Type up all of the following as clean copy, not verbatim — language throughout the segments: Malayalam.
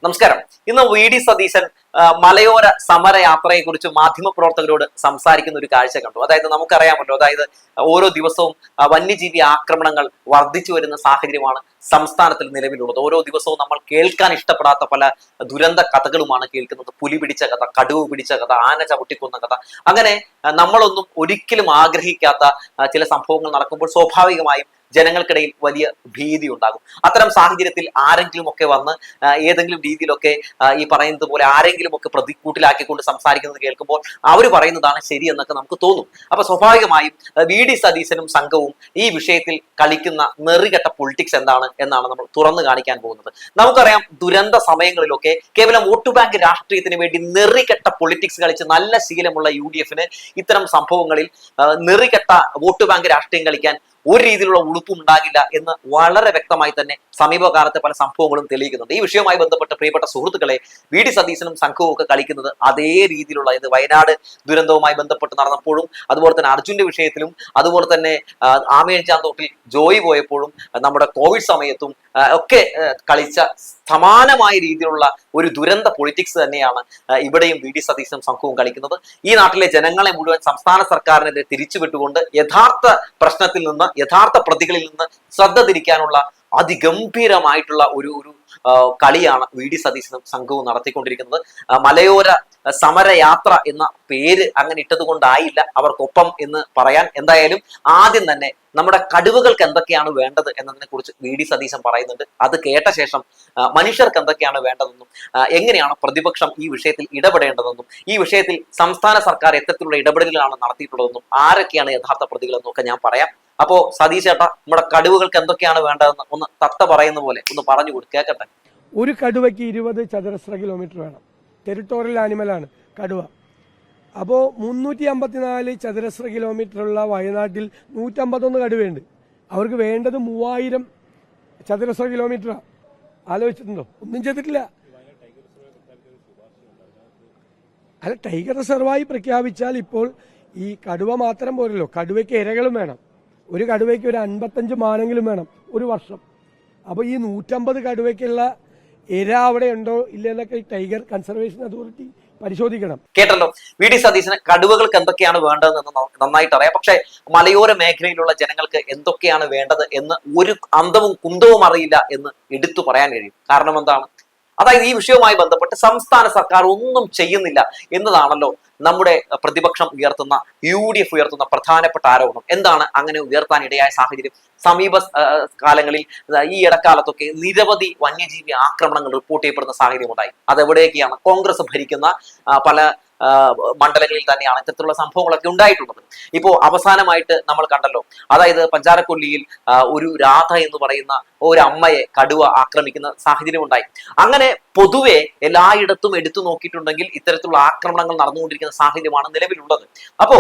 നമസ്കാരം. ഇന്ന് വി.ഡി. സതീശൻ മലയോര സമരയാത്രയെ കുറിച്ച് മാധ്യമപ്രവർത്തകരോട് സംസാരിക്കുന്ന ഒരു കാഴ്ച കണ്ടു. അതായത് നമുക്കറിയാമല്ലോ, അതായത് ഓരോ ദിവസവും വന്യജീവി ആക്രമണങ്ങൾ വർദ്ധിച്ചു വരുന്ന സാഹചര്യമാണ് സംസ്ഥാനത്തിൽ നിലവിലുള്ളത്. ഓരോ ദിവസവും നമ്മൾ കേൾക്കാൻ ഇഷ്ടപ്പെടാത്ത പല ദുരന്ത കഥകളുമാണ് കേൾക്കുന്നത്. പുലി പിടിച്ച കഥ, കടുവ പിടിച്ച കഥ, ആന ചവിട്ടിക്കൊന്ന കഥ, അങ്ങനെ നമ്മളൊന്നും ഒരിക്കലും ആഗ്രഹിക്കാത്ത ചില സംഭവങ്ങൾ നടക്കുമ്പോൾ സ്വാഭാവികമായും ജനങ്ങൾക്കിടയിൽ വലിയ ഭീതി ഉണ്ടാകും. അത്തരം സാഹചര്യത്തിൽ ആരെങ്കിലും ഒക്കെ വന്ന് ഏതെങ്കിലും രീതിയിലൊക്കെ ഈ പറയുന്നത് പോലെ ആരെങ്കിലും ഒക്കെ പ്രതിക്കൂട്ടിലാക്കിക്കൊണ്ട് സംസാരിക്കുന്നത് കേൾക്കുമ്പോൾ അവർ പറയുന്നതാണ് ശരി എന്നൊക്കെ നമുക്ക് തോന്നും. അപ്പൊ സ്വാഭാവികമായും വി.ഡി. സതീശനും സംഘവും ഈ വിഷയത്തിൽ കളിക്കുന്ന നെറികെട്ട പൊളിറ്റിക്സ് എന്താണ് എന്നാണ് നമ്മൾ തുറന്നു കാണിക്കാൻ പോകുന്നത്. നമുക്കറിയാം, ദുരന്ത സമയങ്ങളിലൊക്കെ കേവലം വോട്ട് ബാങ്ക് രാഷ്ട്രീയത്തിന് വേണ്ടി നെറികെട്ട പൊളിറ്റിക്സ് കളിച്ച് നല്ല ശീലമുള്ള UDF-ന് ഇത്തരം സംഭവങ്ങളിൽ നെറികെട്ട വോട്ട് ബാങ്ക് രാഷ്ട്രീയം കളിക്കാൻ ഒരു രീതിയിലുള്ള ഉളുപ്പും ഉണ്ടാകില്ല എന്ന് വളരെ വ്യക്തമായി തന്നെ സമീപകാലത്തെ പല സംഭവങ്ങളും തെളിയിക്കുന്നുണ്ട്. ഈ വിഷയവുമായി ബന്ധപ്പെട്ട് പ്രിയപ്പെട്ട സുഹൃത്തുക്കളെ, വി.ഡി. സതീശനും സംഘവും ഒക്കെ കളിക്കുന്നത് അതേ രീതിയിലുള്ള ഇത് വയനാട് ദുരന്തവുമായി ബന്ധപ്പെട്ട് നടന്നപ്പോഴും, അതുപോലെ തന്നെ അർജുന്റെ വിഷയത്തിലും, അതുപോലെ തന്നെ ആമേൻചാന്തോട്ടിൽ ജോയി പോയപ്പോഴും, നമ്മുടെ കോവിഡ് സമയത്തും ഒക്കെ കളിച്ച സമാനമായ രീതിയിലുള്ള ഒരു ദുരന്ത പൊളിറ്റിക്സ് തന്നെയാണ് ഇവിടെയും വി.ഡി. സതീശനും സംഘവും കളിക്കുന്നത്. ഈ നാട്ടിലെ ജനങ്ങളെ മുഴുവൻ സംസ്ഥാന സർക്കാരിനെതിരെ തിരിച്ചുവിട്ടുകൊണ്ട് യഥാർത്ഥ പ്രശ്നത്തിൽ നിന്ന്, യഥാർത്ഥ പ്രതികളിൽ നിന്ന് ശ്രദ്ധ തിരിക്കാനുള്ള അതിഗംഭീരമായിട്ടുള്ള ഒരു കളിയാണ് വി.ഡി. സതീശനും സംഘവും നടത്തിക്കൊണ്ടിരിക്കുന്നത്. മലയോര സമരയാത്ര എന്ന പേര് അങ്ങനെ ഇട്ടത് കൊണ്ടായില്ല അവർക്കൊപ്പം എന്ന് പറയാൻ. എന്തായാലും ആദ്യം തന്നെ നമ്മുടെ കടുവകൾക്ക് എന്തൊക്കെയാണ് വേണ്ടത് എന്നതിനെ കുറിച്ച് വി.ഡി. സതീശൻ പറയുന്നുണ്ട്. അത് കേട്ട ശേഷം മനുഷ്യർക്ക് എന്തൊക്കെയാണ് വേണ്ടതെന്നും, എങ്ങനെയാണ് പ്രതിപക്ഷം ഈ വിഷയത്തിൽ ഇടപെടേണ്ടതെന്നും, ഈ വിഷയത്തിൽ സംസ്ഥാന സർക്കാർ എത്തരത്തിലുള്ള ഇടപെടലുകളാണ് നടത്തിയിട്ടുള്ളതെന്നും, ആരൊക്കെയാണ് യഥാർത്ഥ പ്രതികളെന്നും ഒക്കെ ഞാൻ പറയാം. അപ്പോ സതീശ് ചേട്ടാ, നമ്മുടെ കടുവകൾക്ക് എന്തൊക്കെയാണ് വേണ്ടതെന്ന് ഒന്ന് തത്ത പറയുന്ന പോലെ ഒന്ന് പറഞ്ഞു കേൾക്കട്ടെ. ഒരു കടുവയ്ക്ക് 20 ചതുരശ്ര കിലോമീറ്റർ വേണം. ടെറിട്ടോറിയൽ ആനിമലാണ് കടുവ. അപ്പോൾ 354 ചതുരശ്ര കിലോമീറ്ററുള്ള വയനാട്ടിൽ 151 കടുവയുണ്ട്. അവർക്ക് വേണ്ടത് 3000 ചതുരശ്ര കിലോമീറ്ററാണ്. ആലോചിച്ചിട്ടുണ്ടോ? ഒന്നും ചെയ്തിട്ടില്ല. അല്ല, ടൈഗർ റിസർവായി പ്രഖ്യാപിച്ചാൽ ഇപ്പോൾ ഈ കടുവ മാത്രം പോരല്ലോ, കടുവയ്ക്ക് ഇരകളും വേണം. ഒരു കടുവയ്ക്ക് ഒരു 55 മാനെങ്കിലും വേണം ഒരു വർഷം. അപ്പോൾ ഈ 150 കടുവയ്ക്കുള്ള ഇര അവിടെ ഉണ്ടോ ഇല്ലെന്നൊക്കെ ടൈഗർ കൺസർവേഷൻ അതോറിറ്റി പരിശോധിക്കണം. കേട്ടല്ലോ, വി.ഡി. സതീശന് കടുവകൾക്ക് എന്തൊക്കെയാണ് വേണ്ടതെന്ന് നന്നായിട്ട് അറിയാം. പക്ഷെ മലയോര മേഖലയിലുള്ള ജനങ്ങൾക്ക് എന്തൊക്കെയാണ് വേണ്ടത് എന്ന് ഒരു അന്തവും കുന്തവും അറിയില്ല എന്ന് എടുത്തു പറയാൻ കഴിയും. കാരണം എന്താണ്? അതായത് ഈ വിഷയവുമായി ബന്ധപ്പെട്ട് സംസ്ഥാന സർക്കാർ ഒന്നും ചെയ്യുന്നില്ല എന്നതാണല്ലോ നമ്മുടെ പ്രതിപക്ഷം ഉയർത്തുന്ന, UDF ഉയർത്തുന്ന പ്രധാനപ്പെട്ട ആരോപണം. എന്താണ് അങ്ങനെ ഉയർത്താൻ ഇടയായ സാഹചര്യം? സമീപ കാലങ്ങളിൽ, ഈ ഇടക്കാലത്തൊക്കെ നിരവധി വന്യജീവി ആക്രമണങ്ങൾ റിപ്പോർട്ട് ചെയ്യപ്പെടുന്ന സാഹചര്യം ഉണ്ടായി. അതെവിടെയൊക്കെയാണ്? കോൺഗ്രസ് ഭരിക്കുന്ന പല മണ്ഡലങ്ങളിൽ തന്നെയാണ് ഇത്തരത്തിലുള്ള സംഭവങ്ങളൊക്കെ ഉണ്ടായിട്ടുള്ളത്. ഇപ്പോ അവസാനമായിട്ട് നമ്മൾ കണ്ടല്ലോ, അതായത് പഞ്ചാരക്കൊല്ലിയിൽ ഒരു രാധ എന്ന് പറയുന്ന ഒരു അമ്മയെ കടുവ ആക്രമിക്കുന്ന സാഹചര്യം ഉണ്ടായി. അങ്ങനെ പൊതുവെ എല്ലായിടത്തും എടുത്തു നോക്കിയിട്ടുണ്ടെങ്കിൽ ഇത്തരത്തിലുള്ള ആക്രമണങ്ങൾ നടന്നുകൊണ്ടിരിക്കുന്ന സാഹചര്യമാണ് നിലവിലുള്ളത്. അപ്പോ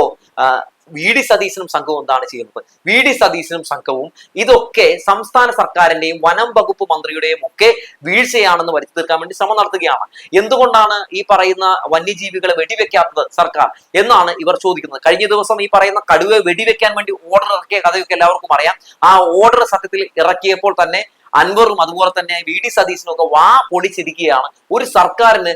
വി.ഡി. സതീശനും സംഘവും എന്താണ് ചെയ്യുന്നത്? വി.ഡി. സതീശനും സംഘവും ഇതൊക്കെ സംസ്ഥാന സർക്കാരിന്റെയും വനം വകുപ്പ് മന്ത്രിയുടെയും ഒക്കെ വീഴ്ചയാണെന്ന് വരുത്തി തീർക്കാൻ വേണ്ടി ശ്രമം നടത്തുകയാണ്. എന്തുകൊണ്ടാണ് ഈ പറയുന്ന വന്യജീവികളെ വെടിവെക്കാത്തത് സർക്കാർ എന്നാണ് ഇവർ ചോദിക്കുന്നത്. കഴിഞ്ഞ ദിവസം ഈ പറയുന്ന കടുവയെ വെടിവെക്കാൻ വേണ്ടി ഓർഡർ ഇറക്കിയ കഥയൊക്കെ എല്ലാവർക്കും അറിയാം. ആ ഓർഡർ സത്യത്തിൽ ഇറക്കിയപ്പോൾ തന്നെ അൻവറും അതുപോലെ തന്നെ വി.ഡി. സതീശനും ഒക്കെ വാ പൊളിച്ചിരിക്കുകയാണ്. ഒരു സർക്കാരിന്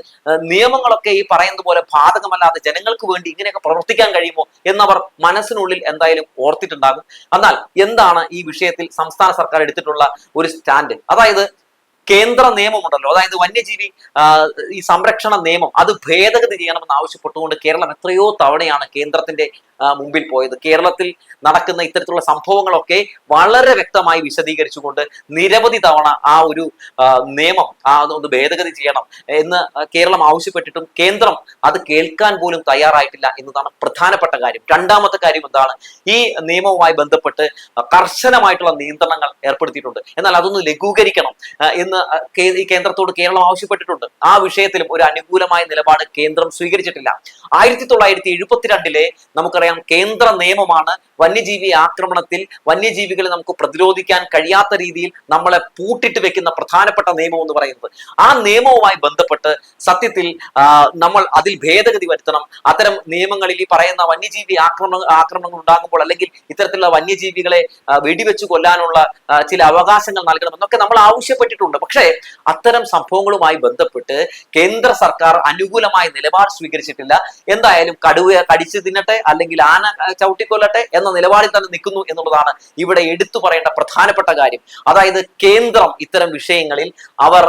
നിയമങ്ങളൊക്കെ ഈ പറയുന്നത് പോലെ ബാധകമല്ലാതെ ജനങ്ങൾക്ക് വേണ്ടി ഇങ്ങനെയൊക്കെ പ്രവർത്തിക്കാൻ കഴിയുമോ എന്നവർ മനസ്സിനുള്ളിൽ എന്തായാലും ഓർത്തിട്ടുണ്ടാകും. എന്നാൽ എന്താണ് ഈ വിഷയത്തിൽ സംസ്ഥാന സർക്കാർ എടുത്തിട്ടുള്ള ഒരു സ്റ്റാൻഡ്? അതായത് കേന്ദ്ര നിയമമുണ്ടല്ലോ, അതായത് വന്യജീവി ഈ സംരക്ഷണ നിയമം, അത് ഭേദഗതി ചെയ്യണമെന്ന് ആവശ്യപ്പെട്ടുകൊണ്ട് കേരളം എത്രയോ തവണയാണ് കേന്ദ്രത്തിന്റെ മുമ്പിൽ പോയത്. കേരളത്തിൽ നടക്കുന്ന ഇത്തരത്തിലുള്ള സംഭവങ്ങളൊക്കെ വളരെ വ്യക്തമായി വിശദീകരിച്ചുകൊണ്ട് നിരവധി തവണ ആ ഒരു നിയമം ഒന്ന് ഭേദഗതി ചെയ്യണം എന്ന് കേരളം ആവശ്യപ്പെട്ടിട്ടും കേന്ദ്രം അത് കേൾക്കാൻ പോലും തയ്യാറായിട്ടില്ല എന്നതാണ് പ്രധാനപ്പെട്ട കാര്യം. രണ്ടാമത്തെ കാര്യം എന്താണ്? ഈ നിയമവുമായി ബന്ധപ്പെട്ട് കർശനമായിട്ടുള്ള നിയന്ത്രണങ്ങൾ ഏർപ്പെടുത്തിയിട്ടുണ്ട്. എന്നാൽ അതൊന്ന് ലഘൂകരിക്കണം എന്ന് ഈ കേന്ദ്രത്തോട് കേരളം ആവശ്യപ്പെട്ടിട്ടുണ്ട്. ആ വിഷയത്തിലും ഒരു അനുകൂലമായ നിലപാട് കേന്ദ്രം സ്വീകരിച്ചിട്ടില്ല. 1972 നമുക്കറിയാം, കേന്ദ്ര നിയമമാണ് വന്യജീവി ആക്രമണത്തിൽ വന്യജീവികളെ നമുക്ക് പ്രതിരോധിക്കാൻ കഴിയാത്ത രീതിയിൽ നമ്മളെ പൂട്ടിട്ട് വെക്കുന്ന പ്രധാനപ്പെട്ട നിയമം എന്ന് പറയുന്നത്. ആ നിയമവുമായി ബന്ധപ്പെട്ട് സത്യത്തിൽ നമ്മൾ അതിൽ ഭേദഗതി വരുത്തണം. അത്തരം നിയമങ്ങളിൽ ഈ പറയുന്ന വന്യജീവി ആക്രമണങ്ങൾ ഉണ്ടാകുമ്പോൾ അല്ലെങ്കിൽ ഇത്തരത്തിലുള്ള വന്യജീവികളെ വെടിവെച്ച് കൊല്ലാനുള്ള ചില അവകാശങ്ങൾ നൽകണമെന്നൊക്കെ നമ്മൾ ആവശ്യപ്പെട്ടിട്ടുണ്ട്. പക്ഷേ അത്തരം സംഭവങ്ങളുമായി ബന്ധപ്പെട്ട് കേന്ദ്ര സർക്കാർ അനുകൂലമായ നിലപാട് സ്വീകരിച്ചിട്ടില്ല. എന്തായാലും കടുവ കടിച്ചു തിന്നട്ടെ അല്ലെങ്കിൽ ആന ചവിട്ടിക്കൊല്ലട്ടെ എന്ന നിലപാടിൽ തന്നെ നിൽക്കുന്നു എന്നുള്ളതാണ് ഇവിടെ എടുത്തു പറയേണ്ട പ്രധാനപ്പെട്ട കാര്യം. അതായത് കേന്ദ്രം ഇത്തരം വിഷയങ്ങളിൽ അവർ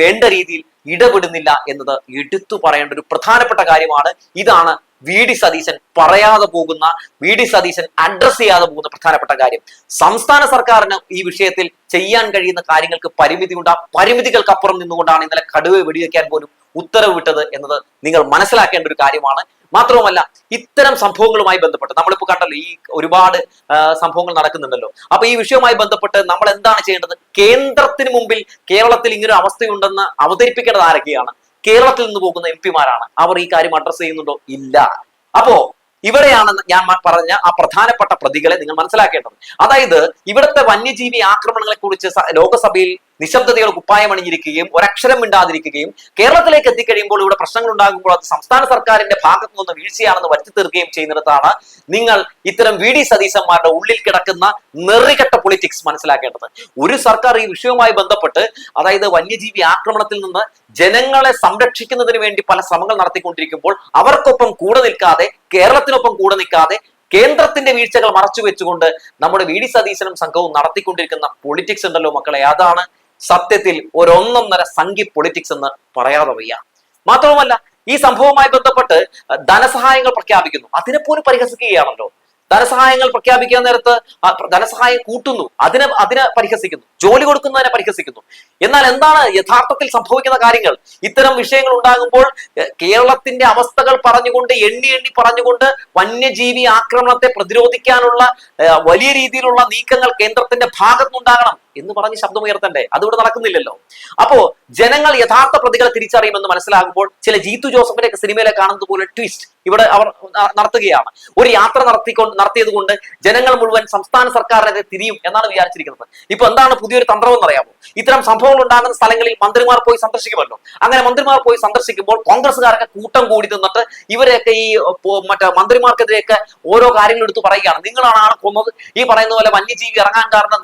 വേണ്ട രീതിയിൽ ഇടപെടുന്നില്ല എന്നത് എടുത്തു പറയേണ്ട ഒരു പ്രധാനപ്പെട്ട കാര്യമാണ്. ഇതാണ് വി.ഡി. സതീശൻ പറയാതെ പോകുന്ന, വി.ഡി. സതീശൻ അഡ്രസ് ചെയ്യാതെ പോകുന്ന പ്രധാനപ്പെട്ട കാര്യം. സംസ്ഥാന സർക്കാരിന് ഈ വിഷയത്തിൽ ചെയ്യാൻ കഴിയുന്ന കാര്യങ്ങൾക്ക് പരിമിതിയുണ്ട്. ആ പരിമിതികൾക്കപ്പുറം നിന്നുകൊണ്ടാണ് ഇന്നലെ കടുവ വെടിവെക്കാൻ പോലും ഉത്തരവ് വിട്ടത് എന്നത് നിങ്ങൾ മനസ്സിലാക്കേണ്ട ഒരു കാര്യമാണ്. മാത്രവുമല്ല, ഇത്തരം സംഭവങ്ങളുമായി ബന്ധപ്പെട്ട് നമ്മളിപ്പോ കണ്ടല്ലോ, ഈ ഒരുപാട് സംഭവങ്ങൾ നടക്കുന്നുണ്ടല്ലോ. അപ്പൊ ഈ വിഷയവുമായി ബന്ധപ്പെട്ട് നമ്മൾ എന്താണ് ചെയ്യേണ്ടത്? കേന്ദ്രത്തിന് മുമ്പിൽ കേരളത്തിൽ ഇങ്ങനൊരു അവസ്ഥയുണ്ടെന്ന് അവതരിപ്പിക്കേണ്ടത് ആരൊക്കെയാണ്? കേരളത്തിൽ നിന്ന് പോകുന്ന എംപിമാരാണ്. അവർ ഈ കാര്യം അഡ്രസ് ചെയ്യുന്നുണ്ടോ? ഇല്ല. അപ്പോ ഇവിടെയാണ് ഞാൻ പറഞ്ഞ ആ പ്രധാനപ്പെട്ട പ്രതികളെ നിങ്ങൾ മനസ്സിലാക്കേണ്ടത്. അതായത് ഇവിടുത്തെ വന്യജീവി ആക്രമണങ്ങളെ കുറിച്ച് ലോകസഭയിൽ നിശബ്ദതയുടെ കുപ്പായം അണിഞ്ഞിരിക്കുകയും ഒരക്ഷരം മിണ്ടാതിരിക്കുകയും കേരളത്തിലേക്ക് എത്തിക്കഴിയുമ്പോൾ ഇവിടെ പ്രശ്നങ്ങൾ ഉണ്ടാകുമ്പോൾ അത് സംസ്ഥാന സർക്കാരിന്റെ ഭാഗത്തു നിന്ന് വീഴ്ചയാണെന്ന് വരുത്തി തീർക്കുകയും ചെയ്യുന്നിടത്താണ് നിങ്ങൾ ഇത്തരം വി.ഡി. സതീശന്മാരുടെ ഉള്ളിൽ കിടക്കുന്ന നെറികെട്ട പൊളിറ്റിക്സ് മനസ്സിലാക്കേണ്ടത്. ഒരു സർക്കാർ ഈ വിഷയവുമായി ബന്ധപ്പെട്ട്, അതായത് വന്യജീവി ആക്രമണത്തിൽ നിന്ന് ജനങ്ങളെ സംരക്ഷിക്കുന്നതിന് വേണ്ടി പല ശ്രമങ്ങൾ നടത്തിക്കൊണ്ടിരിക്കുമ്പോൾ അവർക്കൊപ്പം കൂടെ നിൽക്കാതെ, കേരളത്തിനൊപ്പം കൂടെ നിൽക്കാതെ, കേന്ദ്രത്തിന്റെ വീഴ്ചകൾ മറച്ചു വെച്ചുകൊണ്ട് നമ്മുടെ വി.ഡി. സതീശനും സംഘവും നടത്തിക്കൊണ്ടിരിക്കുന്ന പൊളിറ്റിക്സ് ഉണ്ടല്ലോ മക്കളെ, അതാണ് സത്യത്തിൽ ഒരൊന്നൊന്നര സംഘി പൊളിറ്റിക്സ് എന്ന് പറയാതെ വയ്യ. മാത്രവുമല്ല, ഈ സംഭവവുമായി ബന്ധപ്പെട്ട് ധനസഹായങ്ങൾ പ്രഖ്യാപിക്കുന്നു, അതിനെപ്പോലും പരിഹസിക്കുകയാണല്ലോ. ധനസഹായങ്ങൾ പ്രഖ്യാപിക്കാൻ നേരത്ത് ധനസഹായം കൂട്ടുന്നു, അതിനെ പരിഹസിക്കുന്നു, ജോലി കൊടുക്കുന്നതിനെ പരിഹസിക്കുന്നു. എന്നാൽ എന്താണ് യഥാർത്ഥത്തിൽ സംഭവിക്കുന്ന കാര്യങ്ങൾ? ഇത്തരം വിഷയങ്ങൾ ഉണ്ടാകുമ്പോൾ കേരളത്തിന്റെ അവസ്ഥകൾ പറഞ്ഞുകൊണ്ട്, എണ്ണി പറഞ്ഞുകൊണ്ട് വന്യജീവി ആക്രമണത്തെ പ്രതിരോധിക്കാനുള്ള വലിയ രീതിയിലുള്ള നീക്കങ്ങൾ കേന്ദ്രത്തിന്റെ ഭാഗത്തുനിന്നുണ്ടാകണം എന്ന് പറഞ്ഞ് ശബ്ദമുയർത്തണ്ടേ? അതിവിടെ നടക്കുന്നില്ലല്ലോ. അപ്പോ ജനങ്ങൾ യഥാർത്ഥ പ്രതികളെ തിരിച്ചറിയുമെന്ന് മനസ്സിലാകുമ്പോൾ ചില ജീത്തു ജോസഫിന്റെ സിനിമയിലെ കാണുന്നത് പോലെ ട്വിസ്റ്റ് ഇവിടെ അവർ നടത്തുകയാണ്. ഒരു യാത്ര നടത്തിയത് കൊണ്ട് ജനങ്ങൾ മുഴുവൻ സംസ്ഥാന സർക്കാരിനെ തിരിയും എന്നാണ് വിചാരിച്ചിരിക്കുന്നത്. ഇപ്പൊ എന്താണ് പുതിയൊരു തന്ത്രം എന്നറിയാമോ? ഇത്തരം സംഭവങ്ങൾ ഉണ്ടാകുന്ന സ്ഥലങ്ങളിൽ മന്ത്രിമാർ പോയി സന്ദർശിക്കുമല്ലോ. അങ്ങനെ മന്ത്രിമാർ പോയി സന്ദർശിക്കുമ്പോൾ കോൺഗ്രസ്സുകാരൊക്കെ കൂട്ടം കൂടി നിന്നിട്ട് ഇവരെയൊക്കെ ഈ മറ്റേ മന്ത്രിമാർക്കെതിരെയൊക്കെ ഓരോ കാര്യങ്ങൾ എടുത്ത് പറയുകയാണ്. നിങ്ങളാണ് ആളെ കൊന്നത്, ഈ പറയുന്ന പോലെ വന്യജീവി ഇറങ്ങാൻ കാരണം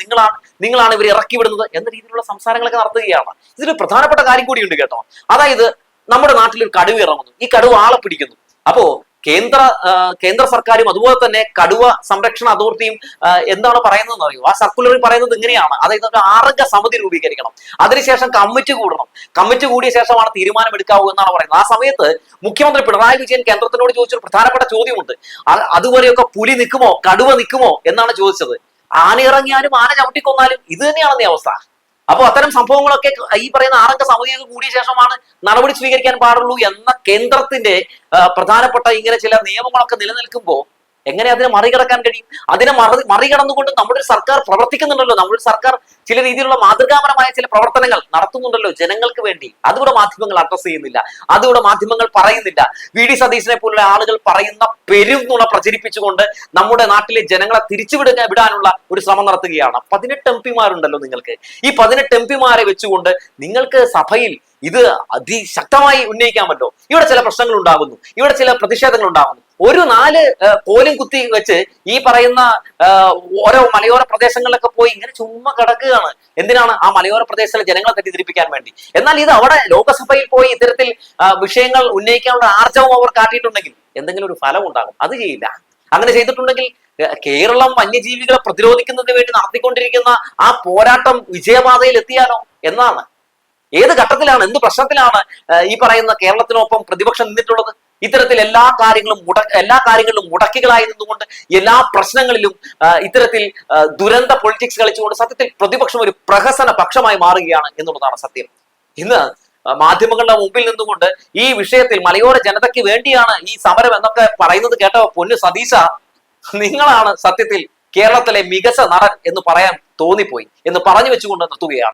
നിങ്ങളാണ് ഇവർ ഇറക്കി വിടുന്നത് എന്ന രീതിയിലുള്ള സംസാരങ്ങളൊക്കെ നടത്തുകയാണ്. ഇതിൽ പ്രധാനപ്പെട്ട കാര്യം കൂടിയുണ്ട് കേട്ടോ. അതായത് നമ്മുടെ നാട്ടിൽ ഒരു കടുവ ഇറങ്ങുന്നു, ഈ കടുവ ആളെ പിടിക്കുന്നു. അപ്പോ കേന്ദ്ര സർക്കാരും അതുപോലെ തന്നെ കടുവ സംരക്ഷണ അതോറിറ്റിയും എന്താണ് പറയുന്നതെന്ന് അറിയോ? ആ സർക്കുലറിൽ പറയുന്നത് ഇങ്ങനെയാണ്. അതായത് ഒരു 6 അംഗ സമിതി രൂപീകരിക്കണം, അതിനുശേഷം കമ്മിറ്റി കൂടണം, കമ്മിറ്റി കൂടിയ ശേഷമാണ് തീരുമാനം എടുക്കാവൂ എന്നാണ് പറയുന്നത്. ആ സമയത്ത് മുഖ്യമന്ത്രി പിണറായി വിജയൻ കേന്ദ്രത്തിനോട് ചോദിച്ചൊരു പ്രധാനപ്പെട്ട ചോദ്യമുണ്ട്. അതുവരെയൊക്കെ പുലി നിൽക്കുമോ, കടുവ നിൽക്കുമോ എന്നാണ് ചോദിച്ചത്. ആന ഇറങ്ങിയാലും ആന ചവിട്ടിക്കൊന്നാലും ഇത് തന്നെയാണെന്നേ അവസ്ഥ. അപ്പൊ അത്തരം സംഭവങ്ങളൊക്കെ ഈ പറയുന്ന 6 അംഗ സമിതിയൊക്കെ കൂടിയ ശേഷമാണ് നടപടി സ്വീകരിക്കാൻ പാടുള്ളൂ എന്ന കേന്ദ്രത്തിന്റെ പ്രധാനപ്പെട്ട ഇങ്ങനെ ചില നിയമങ്ങളൊക്കെ നിലനിൽക്കുമ്പോൾ എങ്ങനെ അതിനെ മറികടക്കാൻ കഴിയും? അതിനെ മറികടന്നുകൊണ്ട് നമ്മുടെ സർക്കാർ പ്രവർത്തിക്കുന്നുണ്ടല്ലോ. നമ്മുടെ സർക്കാർ ചില രീതിയിലുള്ള മാതൃകാപരമായ ചില പ്രവർത്തനങ്ങൾ നടത്തുന്നുണ്ടല്ലോ ജനങ്ങൾക്ക് വേണ്ടി. അതുകൂടെ മാധ്യമങ്ങൾ അഡ്രസ് ചെയ്യുന്നില്ല, അതുകൂടെ മാധ്യമങ്ങൾ പറയുന്നില്ല. വി.ഡി. സതീശനെ പോലുള്ള ആളുകൾ പറയുന്ന പെരുന്നുണ പ്രചരിപ്പിച്ചുകൊണ്ട് നമ്മുടെ നാട്ടിലെ ജനങ്ങളെ വിടാനുള്ള ഒരു ശ്രമം നടത്തുകയാണ്. 18 എംപിമാരുണ്ടല്ലോ നിങ്ങൾക്ക്. ഈ 18 എംപിമാരെ വെച്ചുകൊണ്ട് നിങ്ങൾക്ക് സഭയിൽ ഇത് അതിശക്തമായി ഉന്നയിക്കാമല്ലോ. ഇവിടെ ചില പ്രശ്നങ്ങൾ ഉണ്ടാകുന്നു, ഇവിടെ ചില പ്രതിഷേധങ്ങൾ ഉണ്ടാകുന്നു. ഒരു 4 കോലും കുത്തി വെച്ച് ഈ പറയുന്ന ഓരോ മലയോര പ്രദേശങ്ങളിലൊക്കെ പോയി ഇങ്ങനെ ചുമ്മാ കിടക്കുകയാണ്. എന്തിനാണ്? ആ മലയോര പ്രദേശത്തിലെ ജനങ്ങളെ തെറ്റിദ്ധരിപ്പിക്കാൻ വേണ്ടി. എന്നാൽ ഇത് അവിടെ ലോകസഭയിൽ പോയി ഇത്തരത്തിൽ വിഷയങ്ങൾ ഉന്നയിക്കാനുള്ള ആർജവം അവർ കാട്ടിയിട്ടുണ്ടെങ്കിൽ എന്തെങ്കിലും ഒരു ഫലം ഉണ്ടാകും. അത് ചെയ്യില്ല. അങ്ങനെ ചെയ്തിട്ടുണ്ടെങ്കിൽ കേരളം വന്യജീവികളെ പ്രതിരോധിക്കുന്നതിന് വേണ്ടി നടത്തിക്കൊണ്ടിരിക്കുന്ന ആ പോരാട്ടം വിജയപാതയിൽ എത്തിയാലോ എന്നാണ്. ഏത് ഘട്ടത്തിലാണ്, എന്ത് പ്രശ്നത്തിലാണ് ഈ പറയുന്ന കേരളത്തിനൊപ്പം പ്രതിപക്ഷം നിന്നിട്ടുള്ളത്? ഇത്തരത്തിൽ എല്ലാ കാര്യങ്ങളിലും മുടക്കികളായി നിന്നുകൊണ്ട് എല്ലാ പ്രശ്നങ്ങളിലും ഇത്തരത്തിൽ ദുരന്ത പൊളിറ്റിക്സ് കളിച്ചുകൊണ്ട് സത്യത്തിൽ പ്രതിപക്ഷം ഒരു പ്രഹസന പക്ഷമായി മാറുകയാണ് എന്നുള്ളതാണ് സത്യം. ഇന്ന് മാധ്യമങ്ങളുടെ മുമ്പിൽ നിന്നുകൊണ്ട് ഈ വിഷയത്തിൽ മലയോര ജനതയ്ക്ക് വേണ്ടിയാണ് ഈ സമരം എന്നൊക്കെ പറയുന്നത് കേട്ട പൊന്നു സതീശ, നിങ്ങളാണ് സത്യത്തിൽ കേരളത്തിലെ മികച്ച നടൻ എന്ന് പറയാൻ തോന്നിപ്പോയി എന്ന് പറഞ്ഞു വെച്ചുകൊണ്ട് നിർത്തുകയാണ്.